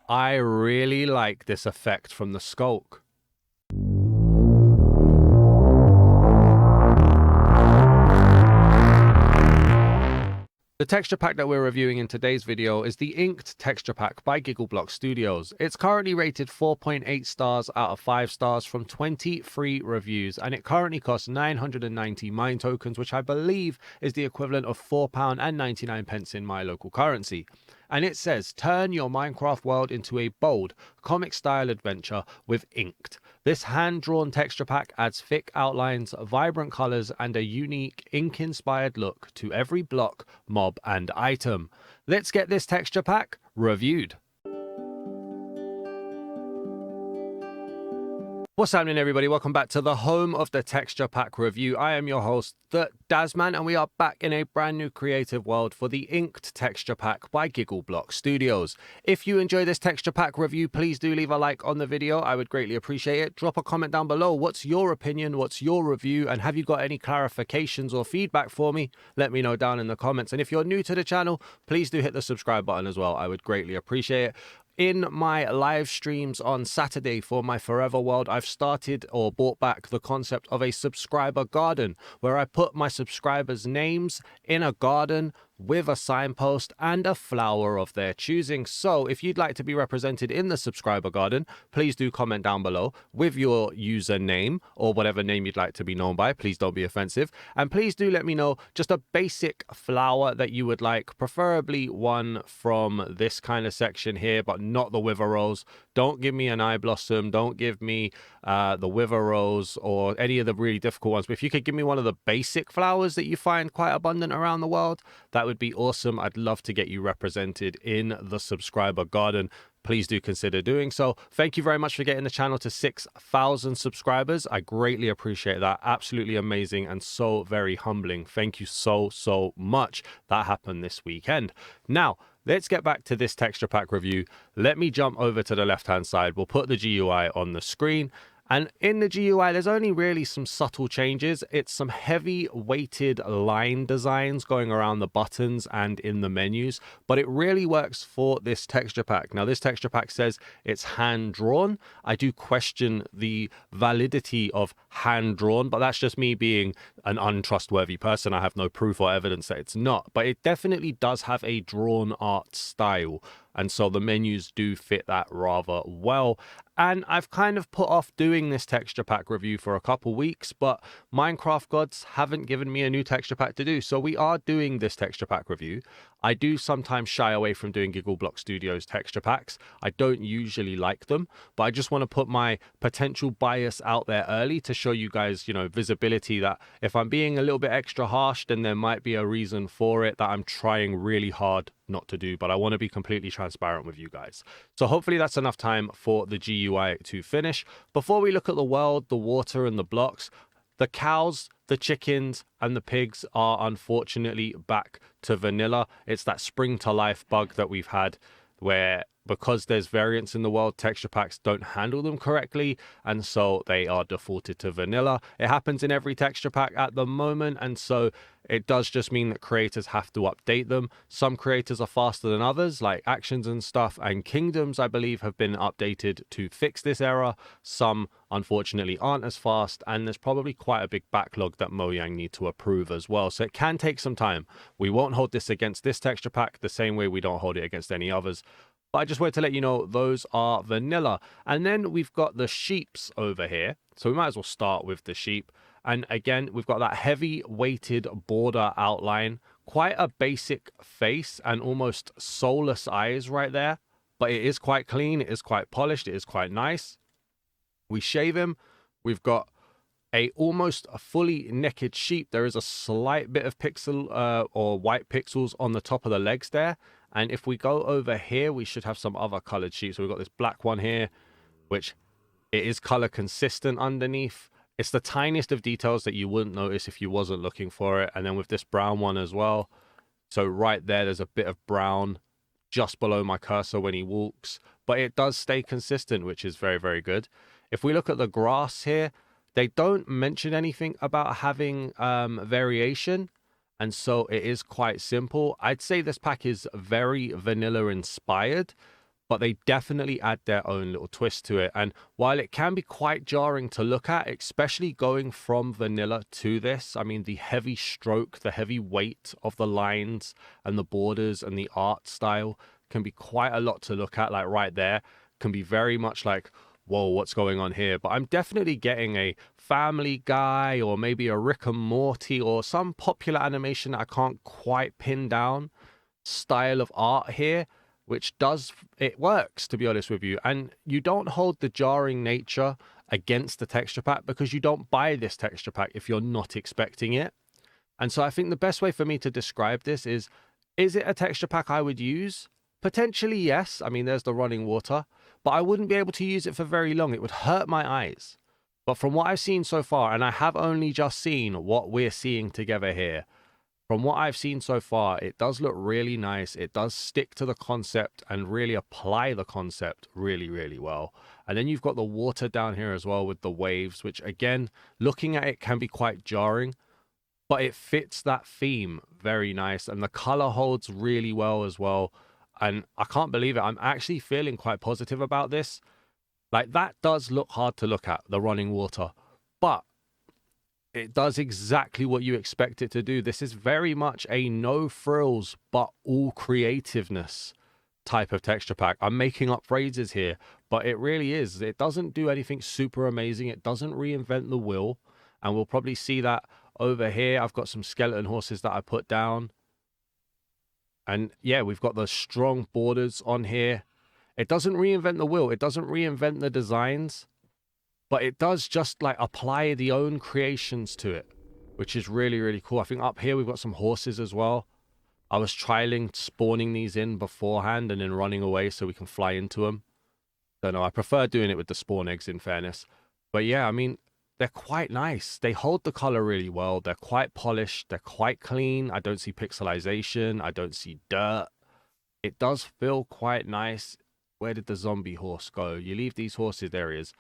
I really like this effect from the skulk. The texture pack that we're reviewing in today's video is the Inked Texture Pack by Giggle Block Studios. It's currently rated 4.8 stars out of 5 stars from 20 free reviews, and it currently costs 990 mine tokens, which I believe is the equivalent of £4.99 in my local currency. And it says, turn your Minecraft world into a bold, comic-style adventure with Inked. This hand-drawn texture pack adds thick outlines, vibrant colors, and a unique ink-inspired look to every block, mob, and item. Let's get this texture pack reviewed. What's happening, everybody? Welcome back to the home of the texture pack review. I am your host, the Dazman, and we are back in a brand new creative world for the Inked Texture Pack by Giggle Block Studios. If you enjoy this texture pack review, please do leave a like on the video. I would greatly appreciate it. Drop a comment down below. What's your opinion? What's your review? And have you got any clarifications or feedback for me? Let me know down in the comments. And if you're new to the channel, please do hit the subscribe button as well. I would greatly appreciate it. In my live streams on Saturday for my Forever World, I've started or brought back the concept of a subscriber garden, where I put my subscribers' names in a garden with a signpost and a flower of their choosing. So if you'd like to be represented in the subscriber garden, please do comment down below with your username or whatever name you'd like to be known by. Please don't be offensive. And please do let me know just a basic flower that you would like, preferably one from this kind of section here, but not the wither rose. Don't give me an eye blossom. Don't give me the wither rose or any of the really difficult ones. But if you could give me one of the basic flowers that you find quite abundant around the world, that would be awesome. I'd love to get you represented in the subscriber garden. Please do consider doing so. Thank you very much for getting the channel to 6,000 subscribers. I greatly appreciate that. Absolutely amazing and so very humbling. Thank you so much. That happened this weekend. Now, let's get back to this texture pack review. Let me jump over to the left-hand side. We'll put the GUI on the screen. And in the GUI, there's only really some subtle changes. It's some heavy weighted line designs going around the buttons and in the menus, but it really works for this texture pack. Now, this texture pack says it's hand drawn. I do question the validity of hand drawn, but that's just me being an untrustworthy person. I have no proof or evidence that it's not, but it definitely does have a drawn art style. And so the menus do fit that rather well. And I've kind of put off doing this texture pack review for a couple weeks, but Minecraft gods haven't given me a new texture pack to do. So we are doing this texture pack review. I do sometimes shy away from doing Giggle Block Studios texture packs. I don't usually like them, but I just want to put my potential bias out there early to show you guys, visibility that if I'm being a little bit extra harsh, then there might be a reason for it that I'm trying really hard not to do, but I want to be completely transparent with you guys. So hopefully that's enough time for the GUI to finish. Before we look at the world, the water, and the blocks, the cows, the chickens, and the pigs are unfortunately back to vanilla. It's that spring to life bug that we've had where, because there's variants in the world, texture packs don't handle them correctly, and so they are defaulted to vanilla. It happens in every texture pack at the moment, and so it does just mean that creators have to update them. Some creators are faster than others, like Actions and stuff, and Kingdoms, I believe, have been updated to fix this error. Some, unfortunately, aren't as fast, and there's probably quite a big backlog that Mojang need to approve as well. So it can take some time. We won't hold this against this texture pack the same way we don't hold it against any others. But I just wanted to let you know those are vanilla. And then we've got the sheeps over here. So we might as well start with the sheep. And again, we've got that heavy weighted border outline, quite a basic face and almost soulless eyes right there. But it is quite clean. It is quite polished. It is quite nice. We shave him. We've got almost a fully naked sheep. There is a slight bit of pixel or white pixels on the top of the legs there. And if we go over here, we should have some other colored sheep. So we've got this black one here, which it is color consistent underneath. It's the tiniest of details that you wouldn't notice if you wasn't looking for it. And then with this brown one as well. So right there's a bit of brown just below my cursor when he walks. But it does stay consistent, which is very, very good. If we look at the grass here, they don't mention anything about having variation. And so it is quite simple. I'd say this pack is very vanilla inspired, but they definitely add their own little twist to it. And while it can be quite jarring to look at, especially going from vanilla to this, I mean, the heavy stroke, the heavy weight of the lines and the borders and the art style can be quite a lot to look at. Like right there can be very much like, whoa, what's going on here? But I'm definitely getting a Family Guy or maybe a Rick and Morty or some popular animation that I can't quite pin down style of art here, which does, it works, to be honest with you. And you don't hold the jarring nature against the texture pack because you don't buy this texture pack if you're not expecting it. And so I think the best way for me to describe this is it a texture pack I would use? Potentially, yes. I mean, there's the running water, but I wouldn't be able to use it for very long. It would hurt my eyes. But from what I've seen so far, and I have only just seen what we're seeing together here, from what I've seen so far, it does look really nice. It does stick to the concept and really apply the concept really, really well. And then you've got the water down here as well with the waves, which again, looking at it can be quite jarring, but it fits that theme very nice. And the color holds really well as well. And I can't believe it. I'm actually feeling quite positive about this. Like that does look hard to look at, the running water, but it does exactly what you expect it to do. This is very much a no frills, but all creativeness type of texture pack. I'm making up phrases here, but it really is. It doesn't do anything super amazing. It doesn't reinvent the wheel. And we'll probably see that over here. I've got some skeleton horses that I put down. And yeah, we've got the strong borders on here. It doesn't reinvent the wheel. It doesn't reinvent the designs. But it does just like apply the own creations to it, which is really, really cool. I think up here we've got some horses as well. I was trialing spawning these in beforehand and then running away so we can fly into them. Don't know. I prefer doing it with the spawn eggs in fairness. But yeah, I mean, they're quite nice. They hold the color really well. They're quite polished. They're quite clean. I don't see pixelization. I don't see dirt. It does feel quite nice. Where did the zombie horse go? You leave these horses, there he is.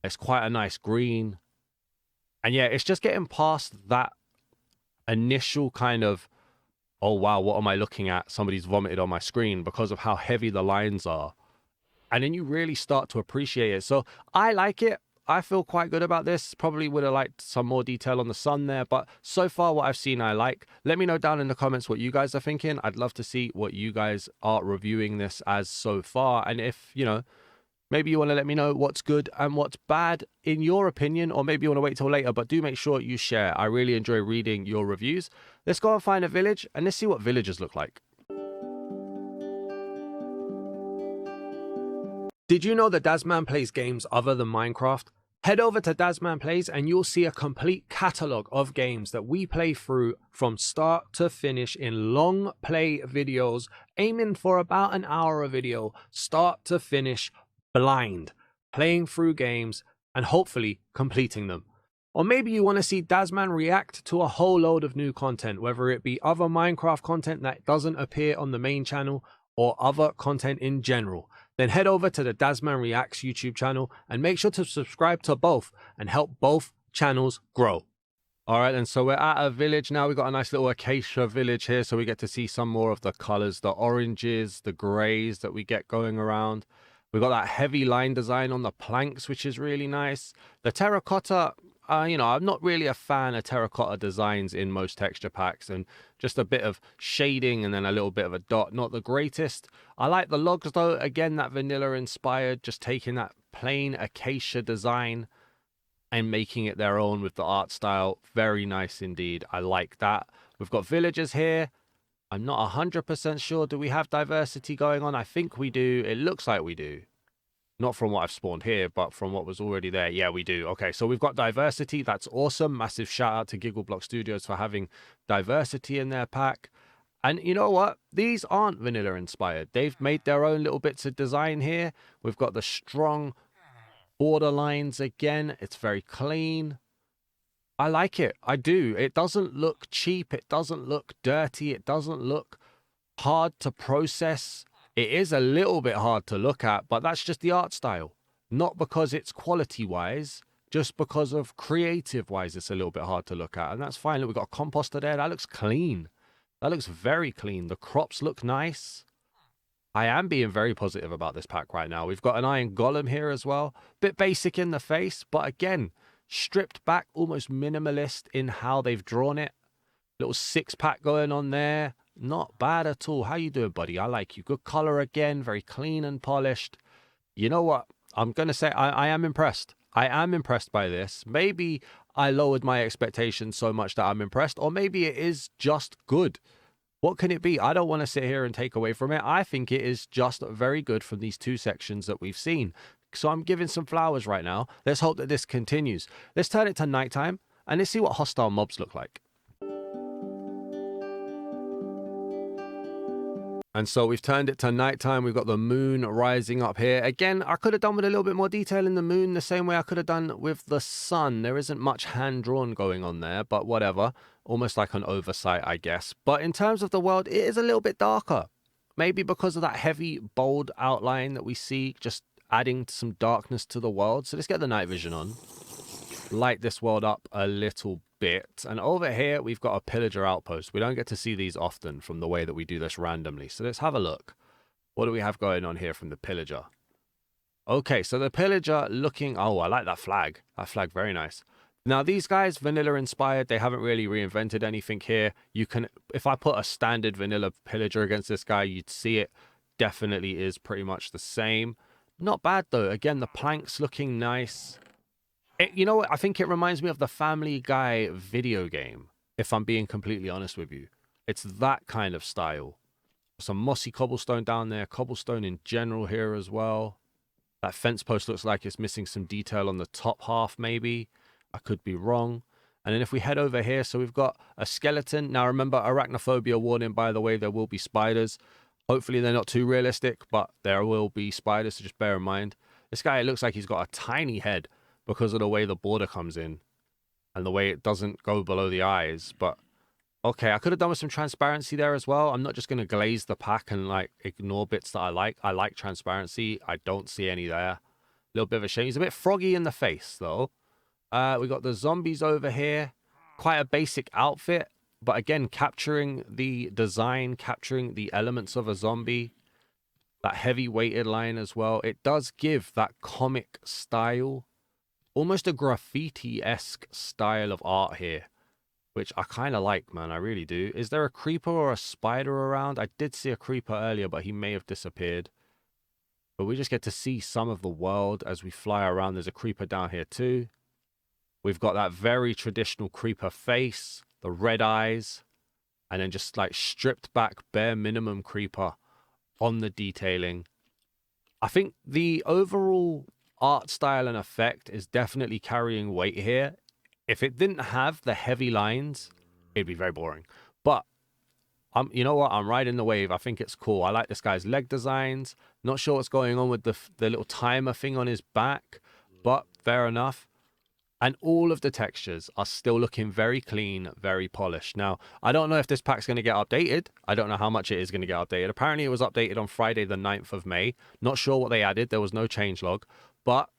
It's quite a nice green. And yeah, it's just getting past that initial kind of, oh wow, what am I looking at? Somebody's vomited on my screen because of how heavy the lines are. And then you really start to appreciate it. So I like it. I feel quite good about this. Probably would have liked some more detail on the sun there, but so far what I've seen I like. Let me know down in the comments what you guys are thinking. I'd love to see what you guys are reviewing this as so far. And if, you know, maybe you want to let me know what's good and what's bad in your opinion, or maybe you want to wait till later, but do make sure you share. I really enjoy reading your reviews. Let's go and find a village and let's see what villagers look like. Did you know that Dazman plays games other than Minecraft? Head over to Dazman Plays and you'll see a complete catalogue of games that we play through from start to finish in long play videos, aiming for about an hour a video, start to finish, blind, playing through games and hopefully completing them. Or maybe you want to see Dazman react to a whole load of new content, whether it be other Minecraft content that doesn't appear on the main channel or other content in general. Then head over to the Dazman Reacts YouTube channel and make sure to subscribe to both and help both channels grow. All right, and so we're at a village now. We've got a nice little acacia village here, so we get to see some more of the colors, the oranges, the grays that we get going around. We've got that heavy line design on the planks, which is really nice. The terracotta, you know, I'm not really a fan of terracotta designs in most texture packs, and just a bit of shading and then a little bit of a dot, not the greatest. I like the logs though, again, that vanilla inspired, just taking that plain acacia design and making it their own with the art style. Very nice indeed. I like that. We've got villagers here. I'm not 100% sure. Do we have diversity going on? I think we do. It looks like we do. Not from what I've spawned here, but from what was already there. Yeah, we do. Okay, so we've got diversity. That's awesome. Massive shout out to Giggle Block Studios for having diversity in their pack. And you know what? These aren't vanilla inspired. They've made their own little bits of design here. We've got the strong border lines again. It's very clean. I like it. I do. It doesn't look cheap. It doesn't look dirty. It doesn't look hard to process. It is a little bit hard to look at, but that's just the art style. Not because it's quality-wise, just because of creative-wise, it's a little bit hard to look at. And that's fine. Look, we've got a composter there. That looks clean. That looks very clean. The crops look nice. I am being very positive about this pack right now. We've got an iron golem here as well. Bit basic in the face, but again, stripped back, almost minimalist in how they've drawn it. Little 6-pack going on there. Not bad at all. How you doing, buddy? I like you. Good color again. Very clean and polished. You know what? I'm going to say I am impressed. I am impressed by this. Maybe I lowered my expectations so much that I'm impressed, or maybe it is just good. What can it be? I don't want to sit here and take away from it. I think it is just very good from these 2 sections that we've seen. So I'm giving some flowers right now. Let's hope that this continues. Let's turn it to nighttime and let's see what hostile mobs look like. And so we've turned it to nighttime. We've got the moon rising up here. Again, I could have done with a little bit more detail in the moon the same way I could have done with the sun. There isn't much hand-drawn going on there, but whatever. Almost like an oversight, I guess. But in terms of the world, it is a little bit darker. Maybe because of that heavy, bold outline that we see, just adding some darkness to the world. So let's get the night vision on. Light this world up a little bit. And over here, we've got a pillager outpost. We don't get to see these often from the way that we do this randomly. So let's have a look. What do we have going on here from the pillager? Okay, so the pillager looking... Oh, I like that flag. That flag, very nice. Now, these guys, vanilla inspired. They haven't really reinvented anything here. You can... If I put a standard vanilla pillager against this guy, you'd see it definitely is pretty much the same. Not bad, though. Again, the planks looking nice. You know what? I think it reminds me of the Family Guy video game, if I'm being completely honest with you. It's that kind of style. Some mossy cobblestone down there, cobblestone in general here as well. That fence post looks like it's missing some detail on the top half, maybe. I could be wrong. And then if we head over here, so we've got a skeleton. Now, remember, arachnophobia warning, by the way, there will be spiders. Hopefully, they're not too realistic, but there will be spiders, so just bear in mind. This guy, it looks like he's got a tiny head, because of the way the border comes in and the way it doesn't go below the eyes. But okay, I could have done with some transparency there as well. I'm not just going to glaze the pack and like ignore bits that I like. I like transparency. I don't see any there. A little bit of a shame. He's a bit froggy in the face though. We got the zombies over here. Quite a basic outfit, but again, capturing the design, capturing the elements of a zombie. That heavy weighted line as well. It does give that comic style. Almost a graffiti-esque style of art here, which I kind of like, man. I really do. Is there a creeper or a spider around? I did see a creeper earlier, but he may have disappeared. But we just get to see some of the world as we fly around. There's a creeper down here too. We've got that very traditional creeper face, the red eyes, and then just like stripped back bare minimum creeper on the detailing. I think the overall art style and effect is definitely carrying weight here. If it didn't have the heavy lines, it'd be very boring. But you know what? I'm riding the wave. I think it's cool. I like this guy's leg designs. Not sure what's going on with the little timer thing on his back, but fair enough. And all of the textures are still looking very clean, very polished. Now, I don't know if this pack's going to get updated. I don't know how much it is going to get updated. Apparently, it was updated on Friday, the 9th of May. Not sure what they added. There was no changelog. But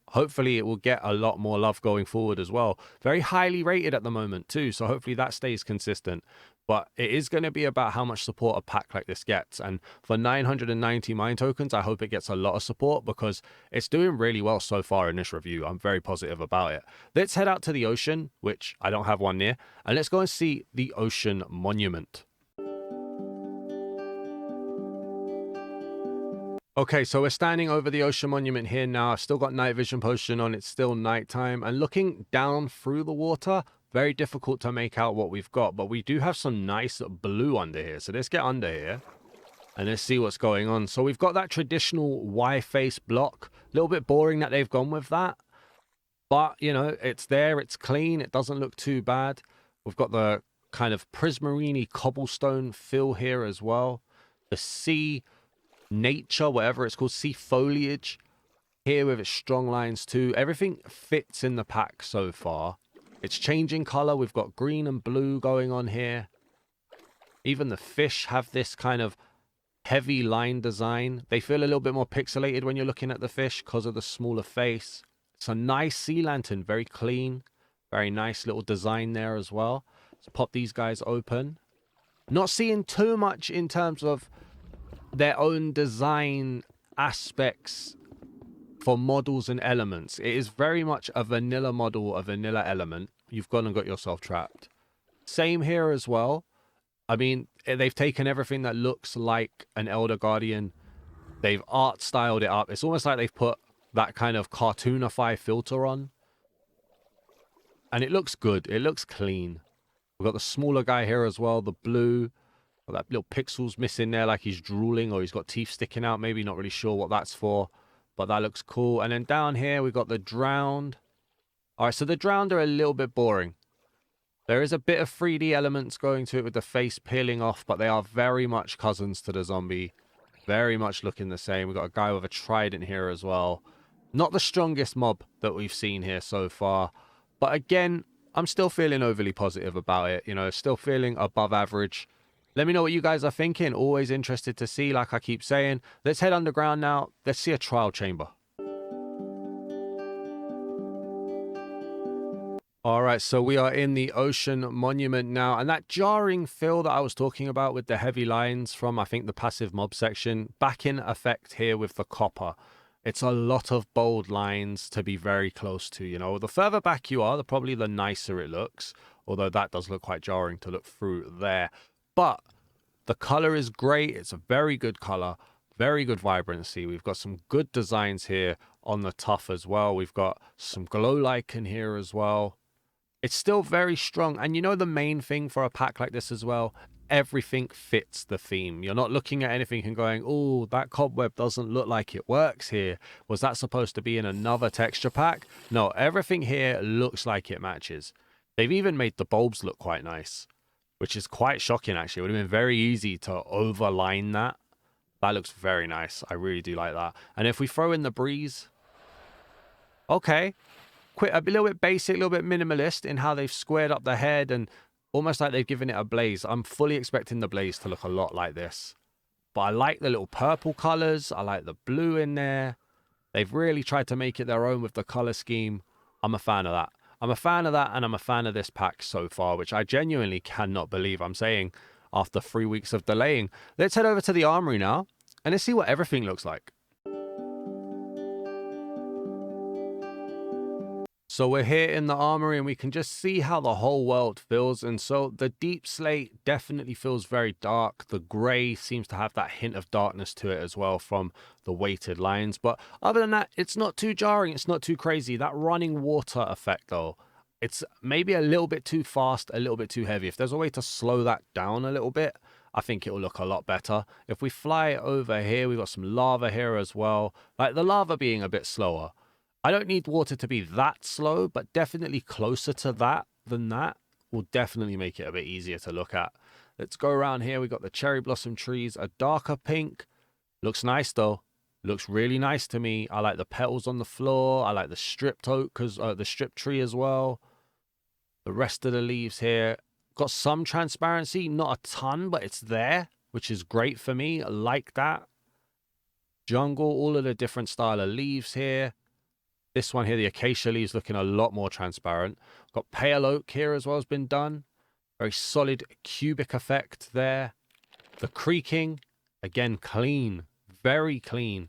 hopefully, it will get a lot more love going forward as well. Very highly rated at the moment, too. So hopefully, that stays consistent. But it is going to be about how much support a pack like this gets. And for 990 mine tokens, I hope it gets a lot of support because it's doing really well so far in this review. I'm very positive about it. Let's head out to the ocean, which I don't have one near. And let's go and see the ocean monument. Okay, so we're standing over the ocean monument here now. I've still got night vision potion on. It's still nighttime. And looking down through the water, very difficult to make out what we've got, but we do have some nice blue under here. So let's get under here and let's see what's going on. So we've got that traditional Y-face block. A little bit boring that they've gone with that, but you know, it's there, it's clean, it doesn't look too bad. We've got the kind of prismarine cobblestone fill here as well. The sea nature, whatever it's called, sea foliage here with its strong lines too. Everything fits in the pack so far. It's changing color. We've got green and blue going on here. Even the fish have this kind of heavy line design. They feel a little bit more pixelated when you're looking at the fish because of the smaller face. It's a nice sea lantern, very clean. Very nice little design there as well. Let's pop these guys open. Not seeing too much in terms of their own design aspects for models and elements. It is very much a vanilla model, a vanilla element. You've gone and got yourself trapped. Same here as well. I mean, they've taken everything that looks like an Elder Guardian. They've art styled it up. It's almost like they've put that kind of cartoonify filter on. And it looks good. It looks clean. We've got the smaller guy here as well, the blue. Got that little pixels missing there like he's drooling or he's got teeth sticking out. Maybe not really sure what that's for. But that looks cool. And then down here, we've got the drowned. All right, so the drowned are a little bit boring. There is a bit of 3D elements going to it with the face peeling off, but they are very much cousins to the zombie. Very much looking the same. We've got a guy with a trident here as well. Not the strongest mob that we've seen here so far. But again, I'm still feeling overly positive about it. You know, still feeling above average. Let me know what you guys are thinking. Always interested to see, like I keep saying. Let's head underground now. Let's see a trial chamber. All right, so we are in the Ocean Monument now, and that jarring feel that I was talking about with the heavy lines from, I think, the passive mob section, back in effect here with the copper. It's a lot of bold lines to be very close to, you know. The further back you are, probably the nicer it looks, although that does look quite jarring to look through there. But the color is great. It's a very good color, very good vibrancy. We've got some good designs here on the tuff as well. We've got some glow lichen here as well. It's still very strong. And you know the main thing for a pack like this as well? Everything fits the theme. You're not looking at anything and going, oh, that cobweb doesn't look like it works here. Was that supposed to be in another texture pack? No, everything here looks like it matches. They've even made the bulbs look quite nice, which is quite shocking, actually. It would have been very easy to overline that. That looks very nice. I really do like that. And if we throw in the breeze, okay. A little bit basic, a little bit minimalist in how they've squared up the head and almost like they've given it a blaze. I'm fully expecting the blaze to look a lot like this. But I like the little purple colors. I like the blue in there. They've really tried to make it their own with the color scheme. I'm a fan of that. I'm a fan of that, and I'm a fan of this pack so far, which I genuinely cannot believe I'm saying after 3 weeks of delaying. Let's head over to the Armoury now, and let's see what everything looks like. So we're here in the Armoury and we can just see how the whole world feels. And so the deep slate definitely feels very dark. The grey seems to have that hint of darkness to it as well from the weighted lines. But other than that, it's not too jarring. It's not too crazy. That running water effect though, it's maybe a little bit too fast, a little bit too heavy. If there's a way to slow that down a little bit, I think it will look a lot better. If we fly over here, we've got some lava here as well. Like the lava being a bit slower. I don't need water to be that slow, but definitely closer to that than that will definitely make it a bit easier to look at. Let's go around here. We've got the cherry blossom trees, a darker pink. Looks nice though. Looks really nice to me. I like the petals on the floor. I like the stripped oak, the stripped tree as well. The rest of the leaves here. Got some transparency, not a ton, but it's there, which is great for me. I like that. Jungle, all of the different style of leaves here. This one here, the acacia leaves looking a lot more transparent. Got pale oak here as well has been done. Very solid cubic effect there. The creaking, again, clean. Very clean.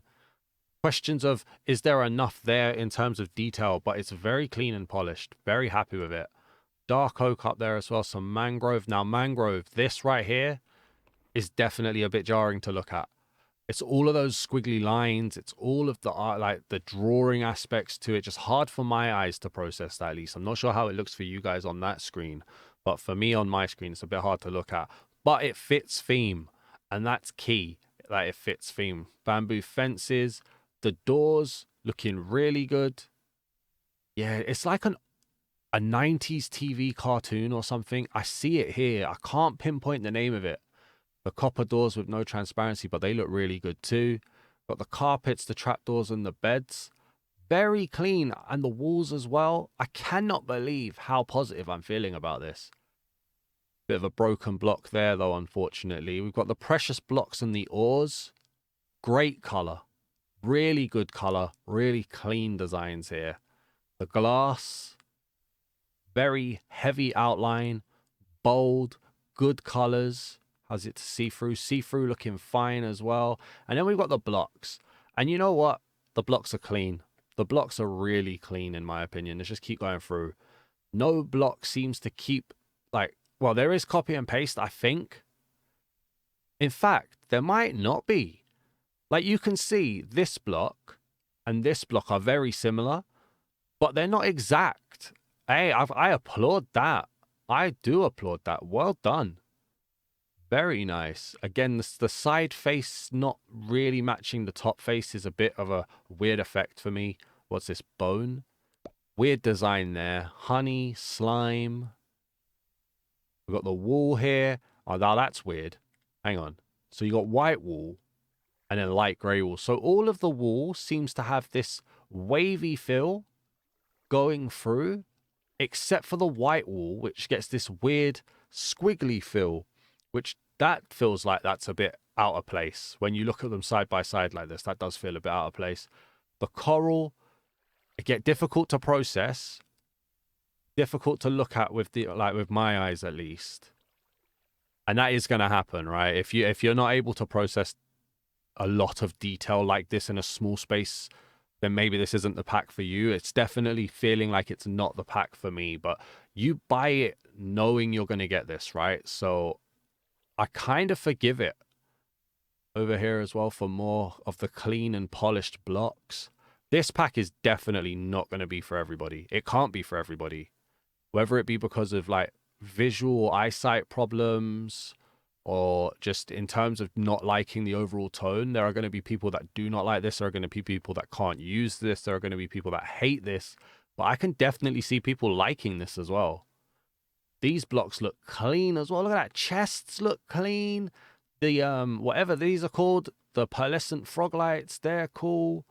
Questions of, is there enough there in terms of detail? But it's very clean and polished. Very happy with it. Dark oak up there as well. Some mangrove. Now, mangrove, this right here is definitely a bit jarring to look at. It's all of those squiggly lines. It's all of the art, like the drawing aspects to it. Just hard for my eyes to process that, at least. I'm not sure how it looks for you guys on that screen. But for me on my screen, it's a bit hard to look at. But it fits theme. And that's key, that it fits theme. Bamboo fences. The doors looking really good. Yeah, it's like a 90s TV cartoon or something. I see it here. I can't pinpoint the name of it. The copper doors with no transparency, but they look really good too. Got the carpets, the trapdoors, and the beds. Very clean. And the walls as well. I cannot believe how positive I'm feeling about this. Bit of a broken block there, though, unfortunately. We've got the precious blocks and the ores. Great colour. Really good colour. Really clean designs here. The glass. Very heavy outline. Bold. Good colours. How's it to see-through? See-through looking fine as well. And then we've got the blocks. And you know what? The blocks are clean. The blocks are really clean, in my opinion. Let's just keep going through. No block seems to keep, like, well, there is copy and paste, I think. In fact, there might not be. Like, you can see this block and this block are very similar, but they're not exact. Hey, I applaud that. I do applaud that. Well done. Very nice. Again, the side face not really matching the top face is a bit of a weird effect for me. What's this? Bone? Weird design there. Honey, slime. We've got the wool here. Oh, now that's weird. Hang on. So you got white wool and then light grey wool. So all of the wool seems to have this wavy feel going through, except for the white wool, which gets this weird squiggly feel, which that feels like that's a bit out of place. When you look at them side by side like this, that does feel a bit out of place. The coral, it get difficult to process, difficult to look at with the, like, with my eyes at least. And that is going to happen, right? If you're not able to process a lot of detail like this in a small space, then maybe this isn't the pack for you. It's definitely feeling like it's not the pack for me, but you buy it knowing you're going to get this, right? So I kind of forgive it. Over here as well for more of the clean and polished blocks. This pack is definitely not going to be for everybody. It can't be for everybody. Whether it be because of like visual eyesight problems or just in terms of not liking the overall tone, there are going to be people that do not like this. There are going to be people that can't use this. There are going to be people that hate this. But I can definitely see people liking this as well. These blocks look clean as well. Look at that. Chests look clean. The, whatever these are called, the pearlescent frog lights, they're cool.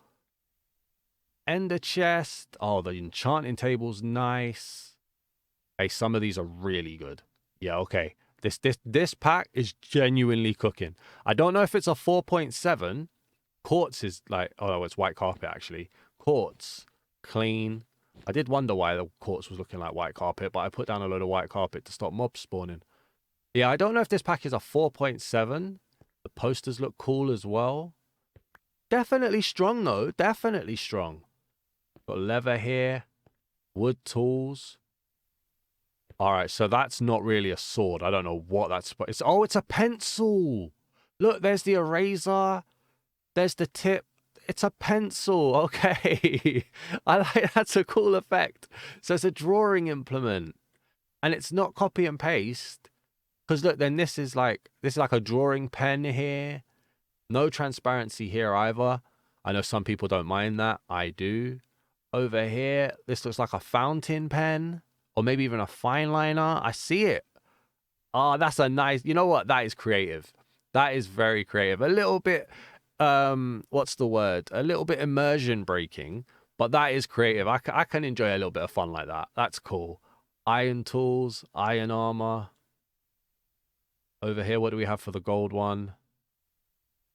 Ender chest. Oh, the enchanting table's nice. Hey, some of these are really good. Yeah, okay. This pack is genuinely cooking. I don't know if it's a 4.7. Quartz is like, oh, no, it's white carpet actually. Quartz, clean. I did wonder why the quartz was looking like white carpet, but I put down a load of white carpet to stop mobs spawning. Yeah, I don't know if this pack is a 4.7. The posters look cool as well. Definitely strong though. Definitely strong. Got leather here. Wood tools. All right, so that's not really a sword. I don't know what that's. Oh, it's a pencil. Look, there's the eraser. There's the tip. It's a pencil. Okay. I like, that's a cool effect. So it's a drawing implement. And it's not copy and paste. Because look, then this is like a drawing pen here. No transparency here either. I know some people don't mind that. I do. Over here, this looks like a fountain pen. Or maybe even a fine liner. I see it. Oh, that's a nice... You know what? That is creative. That is very creative. A little bit... what's the word? A little bit immersion breaking. But that is creative. I can enjoy a little bit of fun like that. That's cool. Iron tools. Iron armor. Over here, what do we have for the gold one?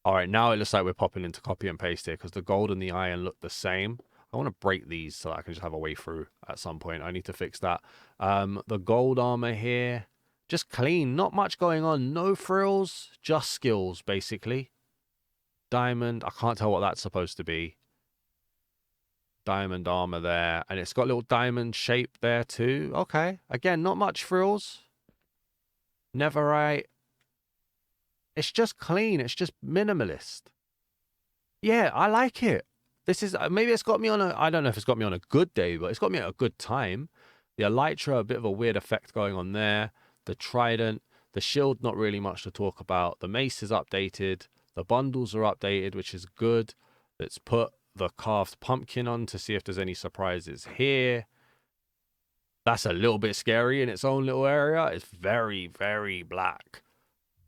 All right, now it looks like we're popping into copy and paste here because the gold and the iron look the same. I want to break these so that I can just have a way through at some point. I need to fix that. The gold armor here, just clean. Not much going on. No frills, just skills, basically. Diamond, I can't tell what that's supposed to be. Diamond armor there. And it's got a little diamond shape there too. Okay, again, not much frills. Netherite. It's just clean. It's just minimalist. Yeah, I like it. This is, maybe it's got me on a, I don't know if it's got me on a good day, but it's got me at a good time. The elytra, a bit of a weird effect going on there. The trident, the shield, not really much to talk about. The mace is updated. The bundles are updated, which is good. Let's put the carved pumpkin on to see if there's any surprises here. That's a little bit scary in its own little area. It's very, very black.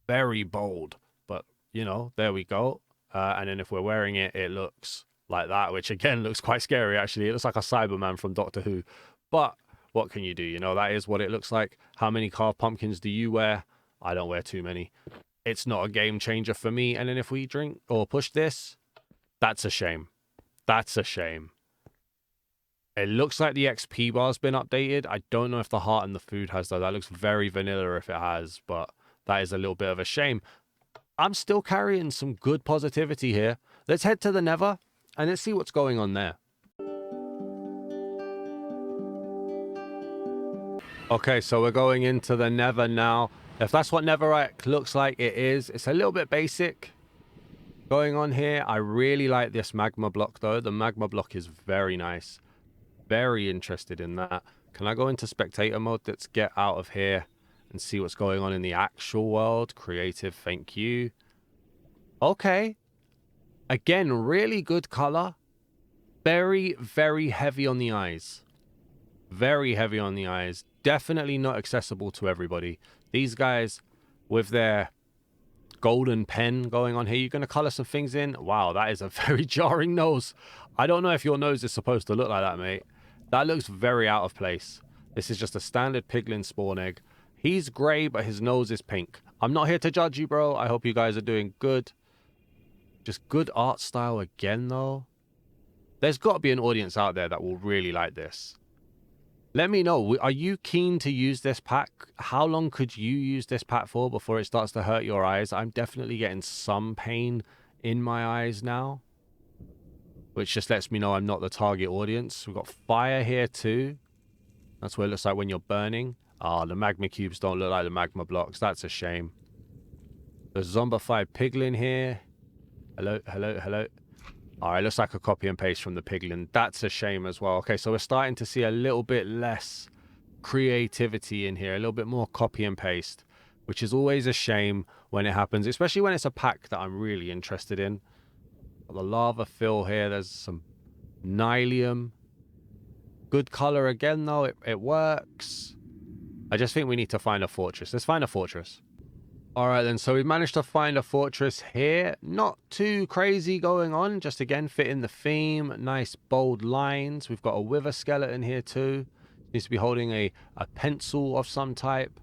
Very bold, but you know, there we go. And then if we're wearing it, it looks like that, which again looks quite scary actually. It looks like a Cyberman from Doctor Who, but what can you do? You know, that is what it looks like. How many carved pumpkins do you wear? I don't wear too many. It's not a game changer for me. And then if we drink or push this, that's a shame. That's a shame. It looks like the XP bar's been updated. I don't know if the heart and the food has though. That looks very vanilla if it has, but That is a little bit of a shame. I'm still carrying some good positivity here. Let's head to the Nether and let's see what's going on there. Okay, so we're going into the Nether now. If that's what netherite looks like, it is. It's a little bit basic going on here. I really like this magma block though. The magma block is very nice. Very interested in that. Can I go into spectator mode? Let's get out of here and see what's going on in the actual world. Creative, thank you. Okay. Again, really good color. Very, very heavy on the eyes. Very heavy on the eyes. Definitely not accessible to everybody. These guys with their golden pen going on here. You're going to color some things in. Wow, that is a very jarring nose. I don't know if your nose is supposed to look like that, mate. That looks very out of place. This is just a standard piglin spawn egg. He's gray, but his nose is pink. I'm not here to judge you, bro. I hope you guys are doing good. Just good art style again, though. There's got to be an audience out there that will really like this. Let me know. Are you keen to use this pack? How long could you use this pack for before it starts to hurt your eyes? I'm definitely getting some pain in my eyes now, which just lets me know I'm not the target audience. We've got fire here too. That's what it looks like when you're burning. Ah, the magma cubes don't look like the magma blocks. That's a shame. There's zombified piglin here. Hello, hello, hello. All right, looks like a copy and paste from the piglin. That's a shame as well. Okay, so we're starting to see a little bit less creativity in here, a little bit more copy and paste, which is always a shame when it happens, especially when it's a pack that I'm really interested in. Got the lava fill here. There's some nylium. Good color again, though. It works. I just think we need to find a fortress. Let's find a fortress. All right, then. So we've managed to find a fortress here. Not too crazy going on. Just, again, fitting the theme. Nice, bold lines. We've got a wither skeleton here, too. Needs to be holding a pencil of some type.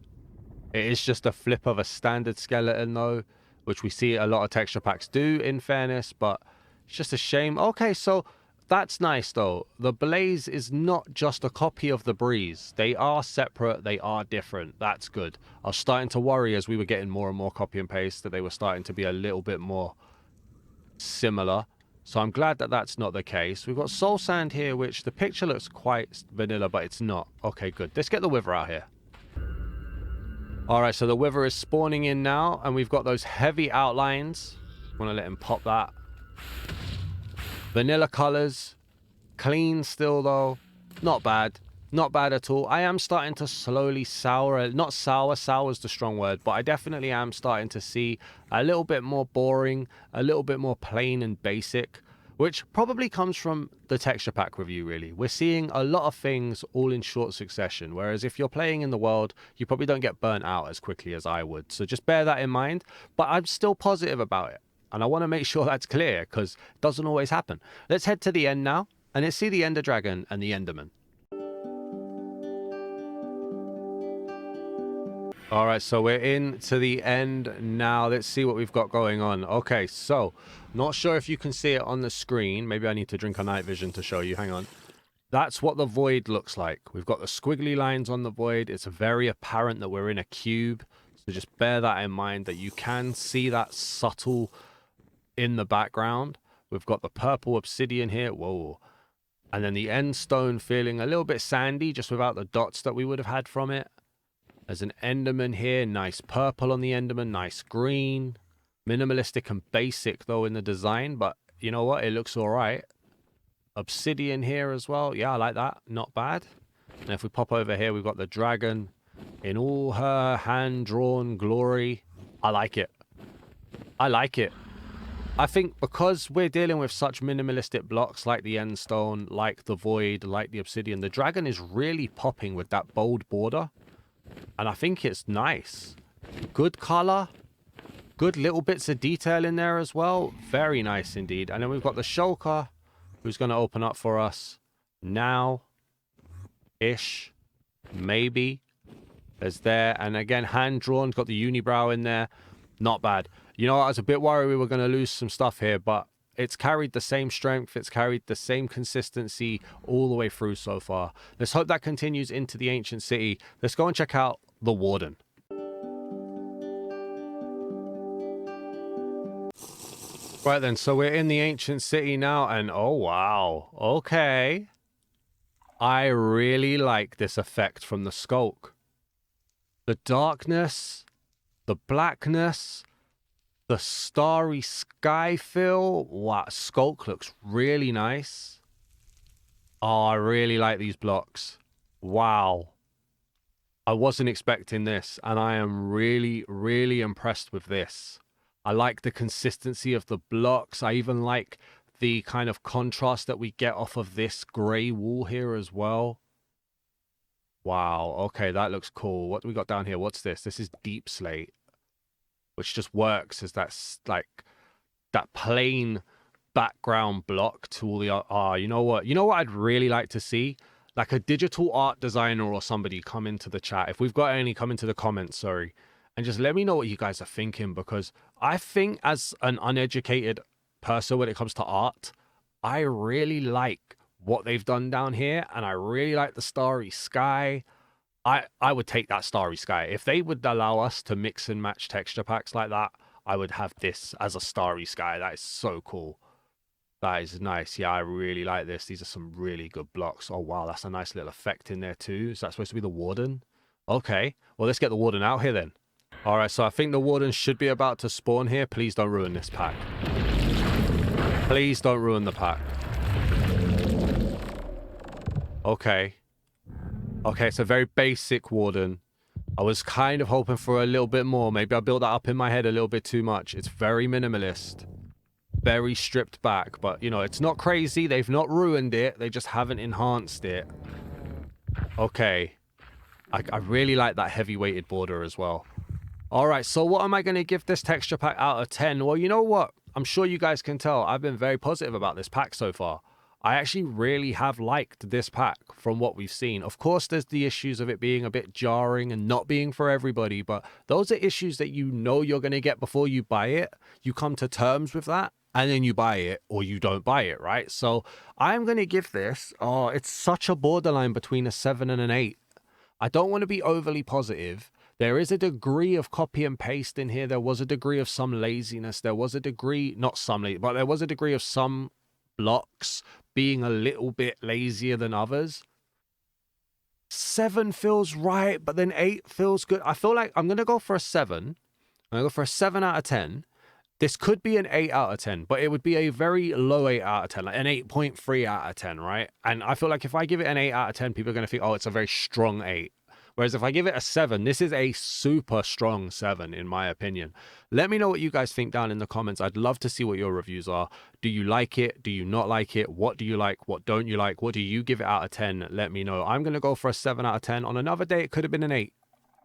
It is just a flip of a standard skeleton, though, which we see a lot of texture packs do, in fairness. But it's just a shame. Okay, so that's nice, though. The blaze is not just a copy of the breeze. They are separate. They are different. That's good. I was starting to worry as we were getting more and more copy and paste that they were starting to be a little bit more similar. So I'm glad that that's not the case. We've got soul sand here, which the picture looks quite vanilla, but it's not. Okay, good. Let's get the wither out here. All right, so the wither is spawning in now, and we've got those heavy outlines. I want to let him pop that. Vanilla colors, clean still though, not bad at all. I am starting to slowly sour, not sour, sour's the strong word, but I definitely am starting to see a little bit more boring, a little bit more plain and basic, which probably comes from the texture pack review really. We're seeing a lot of things all in short succession, whereas if you're playing in the world, you probably don't get burnt out as quickly as I would. So just bear that in mind, but I'm still positive about it. And I want to make sure that's clear because it doesn't always happen. Let's head to the end now and let's see the Ender Dragon and the Enderman. All right, so we're in to the end now. Let's see what we've got going on. Okay, so not sure if you can see it on the screen. Maybe I need to drink a night vision to show you. Hang on. That's what the void looks like. We've got the squiggly lines on the void. It's very apparent that we're in a cube. So just bear that in mind that you can see that subtle in the background. We've got the purple obsidian here. Whoa. And then the end stone feeling a little bit sandy just without the dots that we would have had from it. There's an enderman here. Nice purple on the enderman. Nice green. Minimalistic and basic though in the design. But you know what? It looks all right. Obsidian here as well. Yeah, I like that. Not bad. And if we pop over here, we've got the dragon in all her hand-drawn glory. I like it. I like it. I think because we're dealing with such minimalistic blocks like the end stone, like the void, like the obsidian, the dragon is really popping with that bold border. And I think it's nice. Good color. Good little bits of detail in there as well. Very nice indeed. And then we've got the shulker, who's going to open up for us now-ish. Maybe. There's there. And again, hand-drawn. Got the unibrow in there. Not bad. You know, I was a bit worried we were going to lose some stuff here, but it's carried the same strength. It's carried the same consistency all the way through so far. Let's hope that continues into the ancient city. Let's go and check out the Warden. Right then, so we're in the ancient city now, and oh wow, okay. I really like this effect from the skulk. The darkness, the blackness, the starry sky feel. Wow, skulk looks really nice. Oh, I really like these blocks. Wow. I wasn't expecting this, and I am really, really impressed with this. I like the consistency of the blocks. I even like the kind of contrast that we get off of this grey wall here as well. Wow, okay, that looks cool. What do we got down here? What's this? This is deep slate, which just works as that's like that plain background block to all the you know what? You know what I'd really like to see? Like a digital art designer or somebody come into the chat. If we've got any, come into the comments, sorry. And just let me know what you guys are thinking, because I think as an uneducated person when it comes to art, I really like what they've done down here, and I really like the starry sky. I would take that starry sky. If they would allow us to mix and match texture packs like that, I would have this as a starry sky. That is so cool. That is nice. Yeah, I really like this. These are some really good blocks. Oh, wow. That's a nice little effect in there, too. Is that supposed to be the Warden? Okay. Well, let's get the Warden out here, then. All right, so I think the Warden should be about to spawn here. Please don't ruin this pack. Please don't ruin the pack. Okay. Okay, it's a very basic Warden. I was kind of hoping for a little bit more. Maybe I built that up in my head a little bit too much. It's very minimalist. Very stripped back, but you know, it's not crazy. They've not ruined it. They just haven't enhanced it. Okay. I really like that heavy weighted border as well. All right, so what am I going to give this texture pack out of 10? Well, you know what? I'm sure you guys can tell. I've been very positive about this pack so far. I actually really have liked this pack from what we've seen. Of course, there's the issues of it being a bit jarring and not being for everybody, but those are issues that you know you're going to get before you buy it. You come to terms with that, and then you buy it or you don't buy it, right? So I'm going to give this, oh, it's such a borderline between a 7 and an 8. I don't want to be overly positive. There is a degree of copy and paste in here. There was a degree of some laziness. There was a degree, not some, but there was a degree of some blocks being a little bit lazier than others. 7 feels right, but then 8 feels good. I feel like I'm going to go for a 7. I'm going to go for a 7 out of 10. This could be an 8 out of 10, but it would be a very low 8 out of 10, like an 8.3 out of 10, right? And I feel like if I give it an 8 out of 10, people are going to think, oh, it's a very strong 8. Whereas if I give it a 7, this is a super strong 7, in my opinion. Let me know what you guys think down in the comments. I'd love to see what your reviews are. Do you like it? Do you not like it? What do you like? What don't you like? What do you give it out of 10? Let me know. I'm going to go for a 7 out of 10. On another day, it could have been an 8.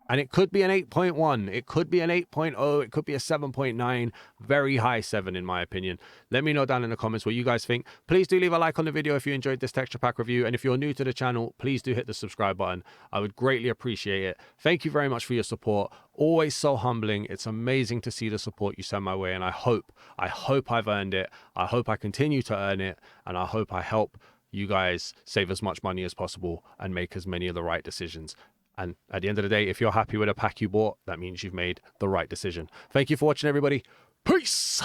And it could be an 8.1. It could be an 8.0. It could be a 7.9. Very high 7, in my opinion. Let me know down in the comments what you guys think. Please do leave a like on the video if you enjoyed this texture pack review. And if you're new to the channel, please do hit the subscribe button. I would greatly appreciate it. Thank you very much for your support. Always so humbling. It's amazing to see the support you send my way. And I hope I've earned it. I hope I continue to earn it. And I hope I help you guys save as much money as possible and make as many of the right decisions. And at the end of the day, if you're happy with a pack you bought, that means you've made the right decision. Thank you for watching, everybody. Peace!